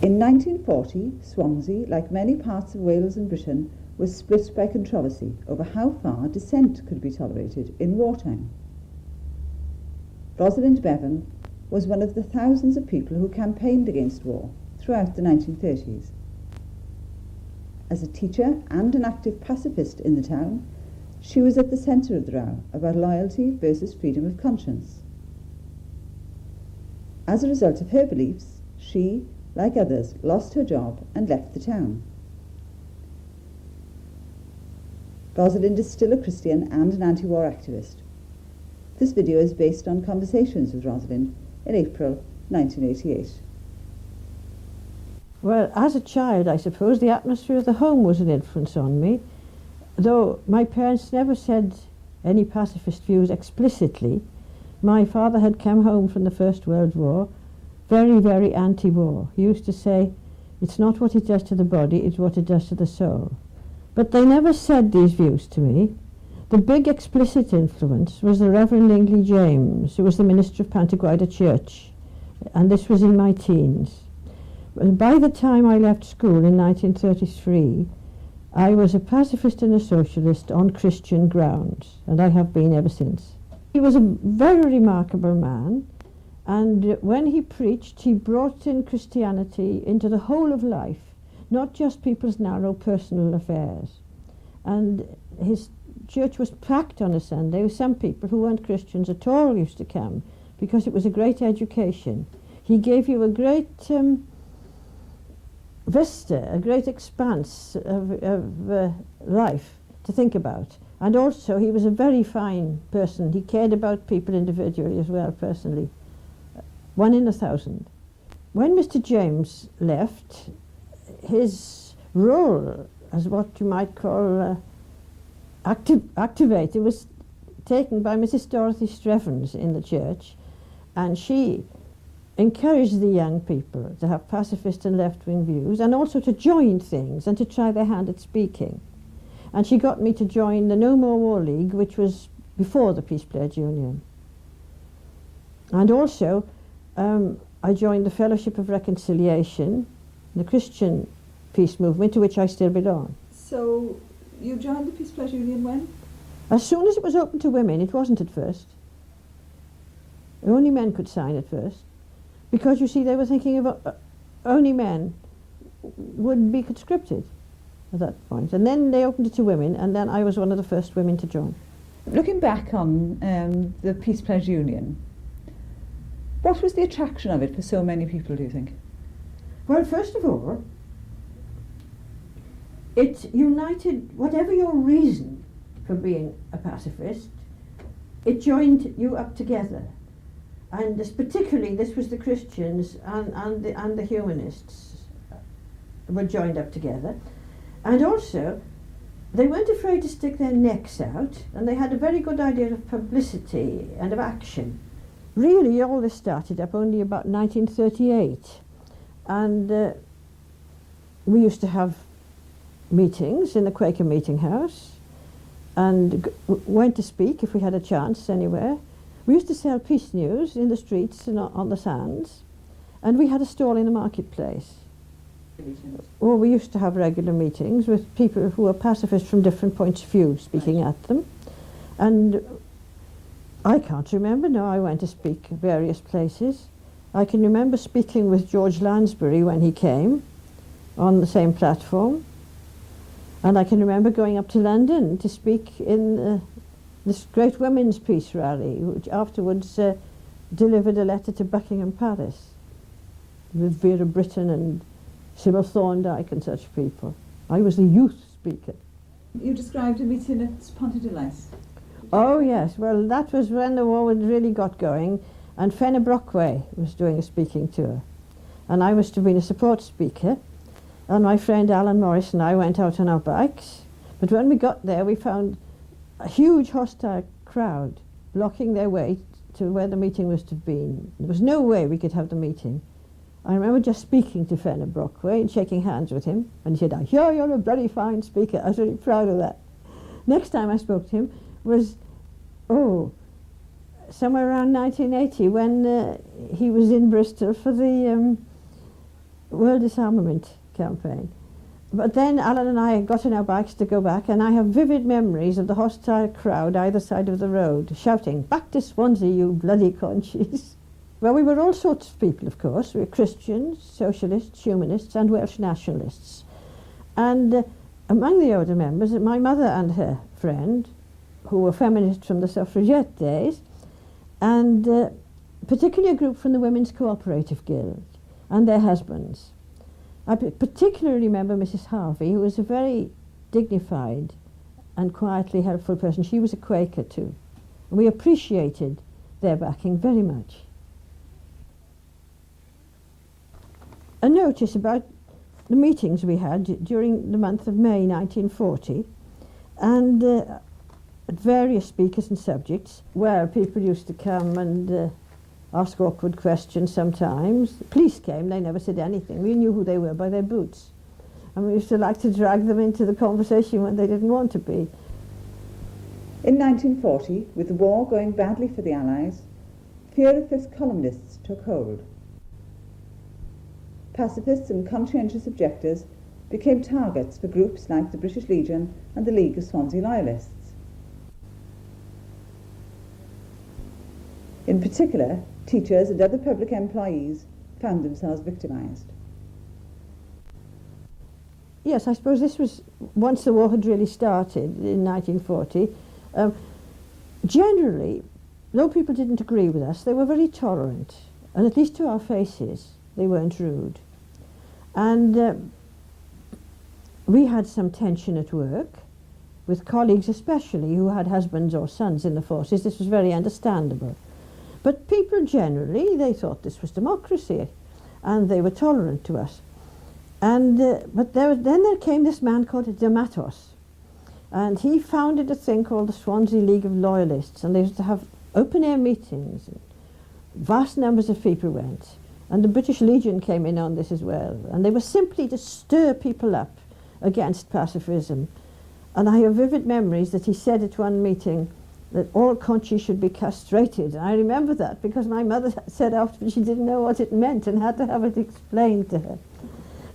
In 1940, Swansea, like many parts of Wales and Britain, was split by controversy over how far dissent could be tolerated in wartime. Rosalind Bevan was one of the thousands of people who campaigned against war throughout the 1930s. As a teacher and an active pacifist in the town, she was at the centre of the row about loyalty versus freedom of conscience. As a result of her beliefs, she, like others, lost her job and left the town. Rosalind is still a Christian and an anti-war activist. This video is based on conversations with Rosalind in April 1988. Well, as a child, I suppose the atmosphere of the home was an influence on me, though my parents never said any pacifist views explicitly. My father had come home from the First World War very, very anti-war. He used to say, it's not what it does to the body, it's what it does to the soul. But they never said these views to me. The big explicit influence was the Reverend Lingley James, who was the minister of Pantaguida Church, and this was in my teens. By the time I left school in 1933, I was a pacifist and a socialist on Christian grounds, and I have been ever since. He was a very remarkable man, and when he preached, he brought in Christianity into the whole of life, not just people's narrow personal affairs. And his church was packed on a Sunday with some people who weren't Christians at all used to come, because it was a great education. He gave you a great vista, a great expanse of life to think about. And also he was a very fine person. He cared about people individually as well, personally. 1 in 1,000. When Mr. James left, his role as what you might call activator was taken by Mrs. Dorothy Strevens in the church, and she encouraged the young people to have pacifist and left-wing views, and also to join things and to try their hand at speaking. And she got me to join the No More War League, which was before the Peace Pledge Union. And also, I joined the Fellowship of Reconciliation, the Christian peace movement, to which I still belong. So, you joined the Peace Pledge Union when? As soon as it was open to women. It wasn't at first. Only men could sign at first. Because, you see, they were thinking of only men would be conscripted at that point. And then they opened it to women, and then I was one of the first women to join. Looking back on the Peace Pledge Union, what was the attraction of it for so many people, do you think? Well, first of all, it united, whatever your reason for being a pacifist, it joined you up together. And particularly this was the Christians and the humanists were joined up together. And also, they weren't afraid to stick their necks out, and they had a very good idea of publicity and of action. Really, all this started up only about 1938. And we used to have meetings in the Quaker Meeting House, and went to speak if we had a chance anywhere. We used to sell peace news in the streets and on the sands, and we had a stall in the marketplace. Well, we used to have regular meetings with people who were pacifists from different points of view, speaking at them. And I can't remember now, I went to speak at various places. I can remember speaking with George Lansbury when he came on the same platform. And I can remember going up to London to speak in this great women's peace rally, which afterwards delivered a letter to Buckingham Palace with Vera Brittain and Sybil Thorndike and such people. I was the youth speaker. You described a meeting at Ponte de Leis. Oh yes, well that was when the war really got going, and Fenner Brockway was doing a speaking tour. And I was to be a support speaker, and my friend Alan Morris and I went out on our bikes. But when we got there, we found a huge hostile crowd blocking their way to where the meeting was to be. There was no way we could have the meeting. I remember just speaking to Fenner Brockway and shaking hands with him, and he said, "I hear you're a very fine speaker." I was really proud of that. Next time I spoke to him was, somewhere around 1980, when he was in Bristol for the world disarmament campaign. But then Alan and I got on our bikes to go back, and I have vivid memories of the hostile crowd either side of the road, shouting, "Back to Swansea, you bloody Conchies!" Well, we were all sorts of people, of course. We were Christians, socialists, humanists, and Welsh nationalists. And among the older members, my mother and her friend, who were feminists from the suffragette days, and particularly a group from the Women's Cooperative Guild, and their husbands. I particularly remember Mrs. Harvey, who was a very dignified and quietly helpful person. She was a Quaker too. And we appreciated their backing very much. A notice about the meetings we had during the month of May 1940, and various speakers and subjects, where people used to come and ask awkward questions sometimes. The police came, they never said anything. We knew who they were by their boots. And we used to like to drag them into the conversation when they didn't want to be. In 1940, with the war going badly for the Allies, fear of fifth columnists took hold. Pacifists and conscientious objectors became targets for groups like the British Legion and the League of Swansea Loyalists. In particular, teachers and other public employees found themselves victimised. Yes, I suppose this was, once the war had really started in 1940, generally, though people didn't agree with us, they were very tolerant, and at least to our faces, they weren't rude. And we had some tension at work, with colleagues especially who had husbands or sons in the forces. This was very understandable. But people generally, they thought this was democracy, and they were tolerant to us. And but then there came this man called De Matos, and he founded a thing called the Swansea League of Loyalists, and they used to have open-air meetings, and vast numbers of people went, and the British Legion came in on this as well, and they were simply to stir people up against pacifism. And I have vivid memories that he said at one meeting that all Conchie should be castrated. And I remember that because my mother said after she didn't know what it meant and had to have it explained to her.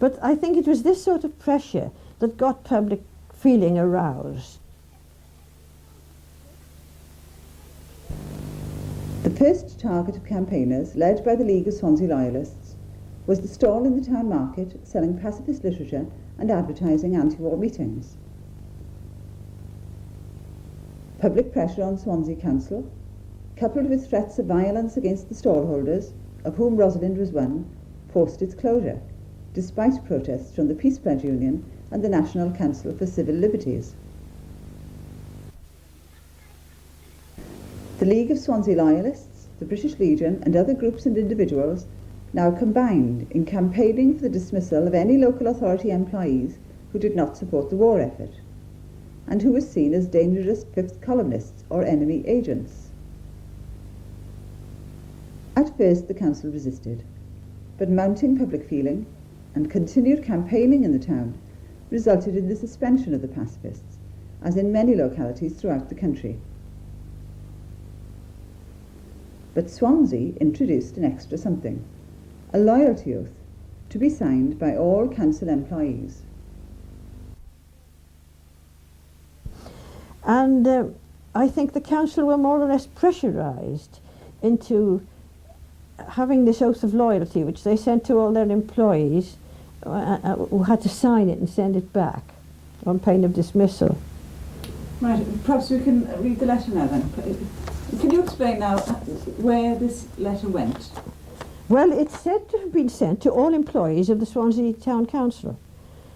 But I think it was this sort of pressure that got public feeling aroused. The first target of campaigners, led by the League of Swansea Loyalists, was the stall in the town market selling pacifist literature and advertising anti-war meetings. Public pressure on Swansea Council, coupled with threats of violence against the stallholders, of whom Rosalind was one, forced its closure, despite protests from the Peace Pledge Union and the National Council for Civil Liberties. The League of Swansea Loyalists, the British Legion and other groups and individuals now combined in campaigning for the dismissal of any local authority employees who did not support the war effort, and who were seen as dangerous fifth columnists or enemy agents. At first the council resisted, but mounting public feeling and continued campaigning in the town resulted in the suspension of the pacifists, as in many localities throughout the country. But Swansea introduced an extra something, a loyalty oath, to be signed by all council employees. And I think the council were more or less pressurised into having this oath of loyalty, which they sent to all their employees, who had to sign it and send it back on pain of dismissal. Right, perhaps we can read the letter now then. Can you explain now where this letter went? Well, it's said to have been sent to all employees of the Swansea Town Council.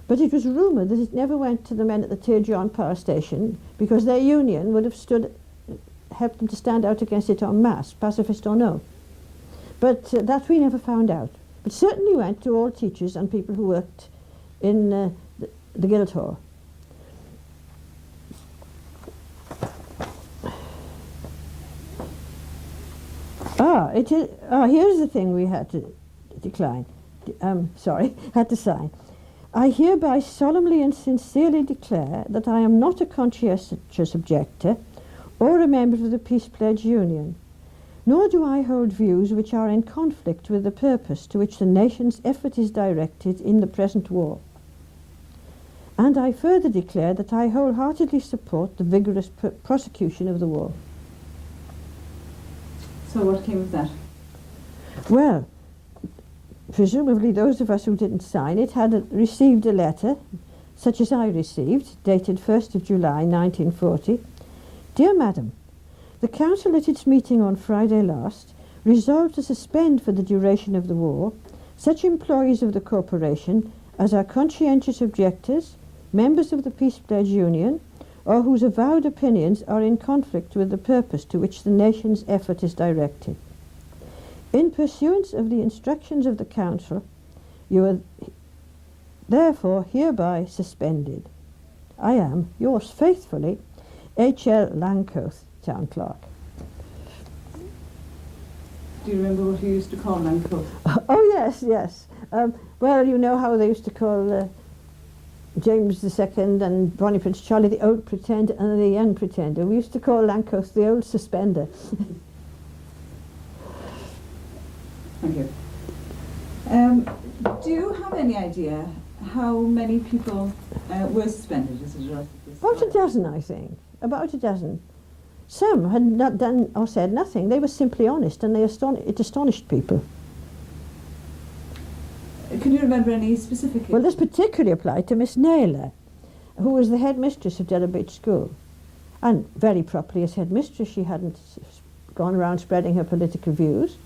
But it was rumoured that it never went to the men at the Tir John power station because their union would have helped them to stand out against it en masse, pacifist or no. But that we never found out. But certainly went to all teachers and people who worked in the Guildhall. Here's the thing we had to decline. Had to sign. I hereby solemnly and sincerely declare that I am not a conscientious objector or a member of the Peace Pledge Union, nor do I hold views which are in conflict with the purpose to which the nation's effort is directed in the present war. And I further declare that I wholeheartedly support the vigorous prosecution of the war. So what came of that? Well, presumably those of us who didn't sign it had received a letter, such as I received, dated 1st of July 1940. Dear Madam, the Council at its meeting on Friday last resolved to suspend for the duration of the war such employees of the corporation as are conscientious objectors, members of the Peace Pledge Union, or whose avowed opinions are in conflict with the purpose to which the nation's effort is directed. In pursuance of the instructions of the Council, you are therefore hereby suspended. I am, yours faithfully, H.L. Langcoath, Town Clerk. Do you remember what you used to call Langcoath? Oh, yes, yes. Well, you know how they used to call James II and Bonnie Prince Charlie the Old Pretender and the Young Pretender. We used to call Langcoath the Old Suspender. Thank you. Do you have any idea how many people were suspended as a result of this? About a dozen, I think. About a dozen. Some had not done or said nothing. They were simply honest, and it astonished people. Can you remember any specific? Well, this particularly applied to Miss Naylor, who was the headmistress of Derbyshire School. And very properly as headmistress, she hadn't gone around spreading her political views.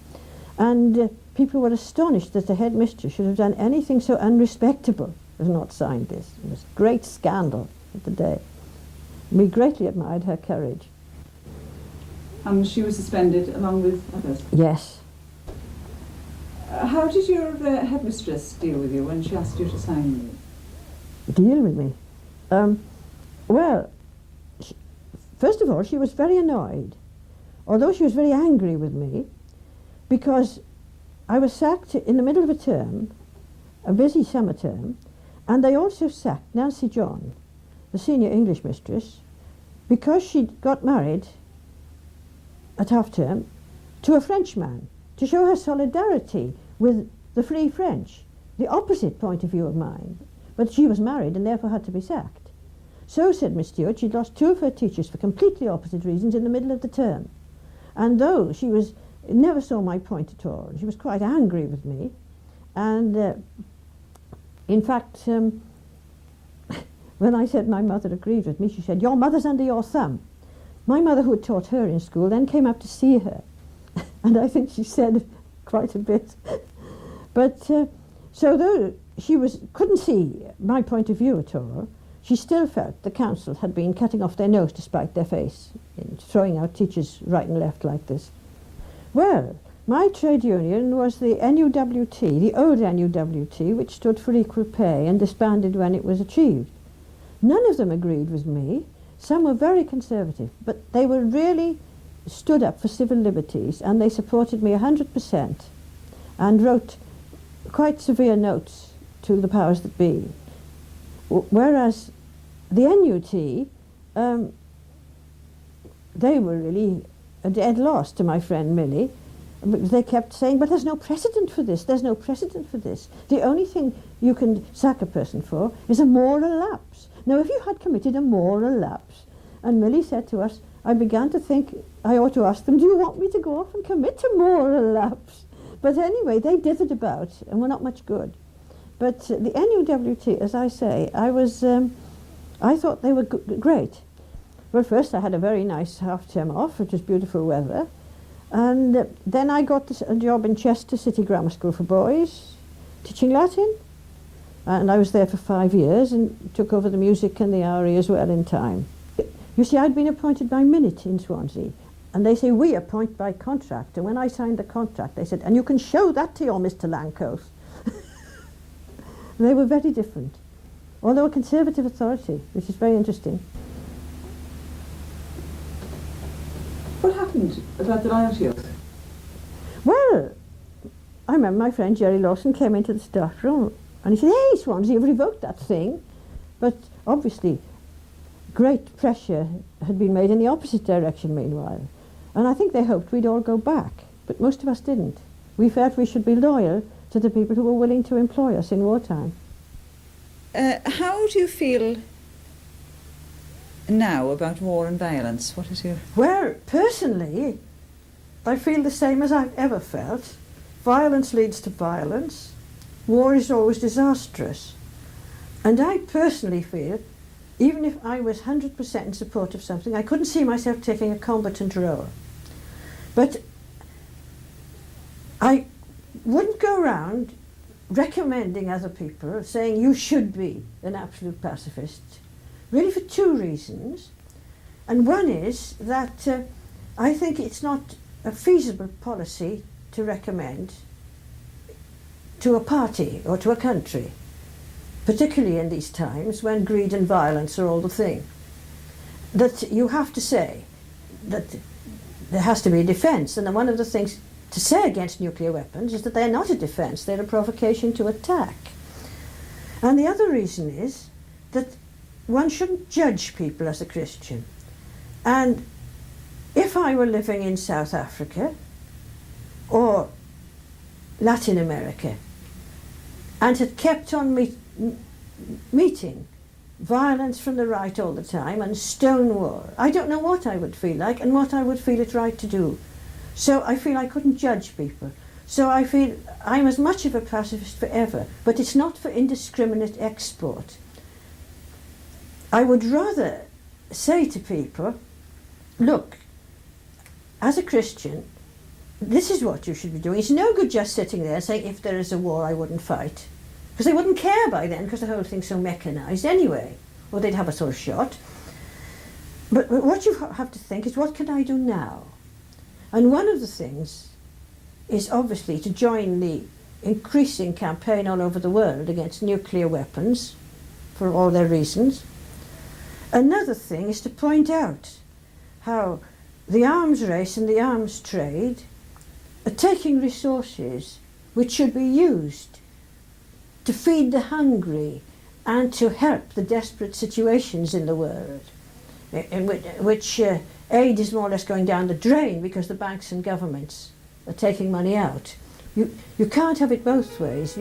And people were astonished that the headmistress should have done anything so unrespectable as not signed this. It was a great scandal at the day. We greatly admired her courage. And she was suspended along with others? Yes. How did your headmistress deal with you when she asked you to sign it? Deal with me? Well, first of all, she was very annoyed, although she was very angry with me, because I was sacked in the middle of a term, a busy summer term, and they also sacked Nancy John, the senior English mistress, because she'd got married at half-term to a Frenchman to show her solidarity with the Free French, the opposite point of view of mine. But she was married and therefore had to be sacked. So, said Miss Stewart, she'd lost two of her teachers for completely opposite reasons in the middle of the term. And though she never saw my point at all, she was quite angry with me. And in fact, when I said my mother agreed with me, she said, "Your mother's under your thumb." My mother, who had taught her in school, then came up to see her. And I think she said quite a bit. But so though she couldn't see my point of view at all, she still felt the council had been cutting off their nose to spite their face, in throwing out teachers right and left like this. Well, my trade union was the NUWT, the old NUWT, which stood for equal pay and disbanded when it was achieved. None of them agreed with me. Some were very conservative, but they were really stood up for civil liberties, and they supported me 100% and wrote quite severe notes to the powers that be. Whereas the NUT, they were really a dead loss to my friend Millie. They kept saying, "But there's no precedent for this, there's no precedent for this. The only thing you can sack a person for is a moral lapse." Now, if you had committed a moral lapse, and Millie said to us, I began to think I ought to ask them, "Do you want me to go off and commit a moral lapse?" But anyway, they dithered about and were not much good. But the NUWT, as I say, I thought they were great. Well, first I had a very nice half-term off, it was beautiful weather. And then I got a job in Chester City Grammar School for Boys, teaching Latin. And I was there for 5 years and took over the music and the RE as well in time. You see, I'd been appointed by Minute in Swansea. And they say, "We appoint by contract." And when I signed the contract, they said, "And you can show that to your Mr. Langcoath." They were very different, although a conservative authority, which is very interesting. What happened about the loyalty oath? Well, I remember my friend Jerry Lawson came into the staff room and he said, "Hey, Swansea, you've revoked that thing." But obviously, great pressure had been made in the opposite direction meanwhile. And I think they hoped we'd all go back, but most of us didn't. We felt we should be loyal to the people who were willing to employ us in wartime. How do you feel now about war and violence? What is your... Well, personally, I feel the same as I've ever felt. Violence leads to violence. War is always disastrous. And I personally feel, even if I was 100% in support of something, I couldn't see myself taking a combatant role. But I wouldn't go around recommending other people, saying you should be an absolute pacifist, really for two reasons. And one is that I think it's not a feasible policy to recommend to a party or to a country, particularly in these times when greed and violence are all the thing. That you have to say that there has to be a defence, and one of the things to say against nuclear weapons is that they're not a defence, they're a provocation to attack. And the other reason is that one shouldn't judge people as a Christian. And if I were living in South Africa or Latin America and had kept on meeting violence from the right all the time and Stonewall, I don't know what I would feel like and what I would feel it right to do. So I feel I couldn't judge people. So I feel I'm as much of a pacifist forever, but it's not for indiscriminate export. I would rather say to people, look, as a Christian, this is what you should be doing. It's no good just sitting there saying, if there is a war, I wouldn't fight. Because they wouldn't care by then, because the whole thing's so mechanised anyway. Or they'd have a sort of shot. But what you have to think is, what can I do now? And one of the things is obviously to join the increasing campaign all over the world against nuclear weapons, for all their reasons. Another thing is to point out how the arms race and the arms trade are taking resources which should be used to feed the hungry and to help the desperate situations in the world, in which aid is more or less going down the drain because the banks and governments are taking money out. You can't have it both ways.